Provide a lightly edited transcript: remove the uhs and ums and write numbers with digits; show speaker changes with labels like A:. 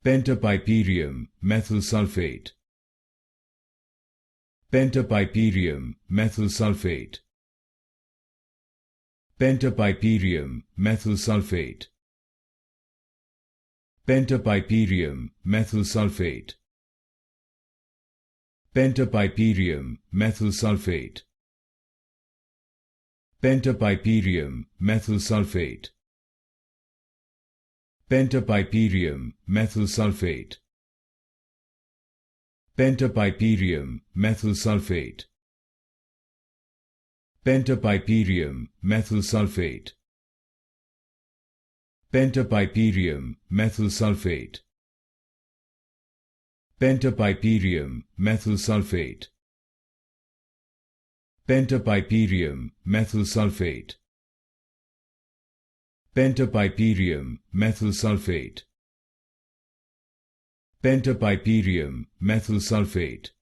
A: Pentapiperium Methylsulfate. Pentapiperium Methylsulfate. Pentapiperium Methylsulfate. Pentapiperium Methylsulfate. Pentapiperium Methylsulfate. Pentapiperium Methylsulfate. Pentapiperium Methylsulfate. Pentapiperium Methylsulfate. Pentapiperium Methylsulfate. Pentapiperium Methylsulfate. Pentapiperium Methylsulfate. Pentapiperium Methylsulfate. Pentapiperium Methylsulfate. Pentapiperium Methylsulfate.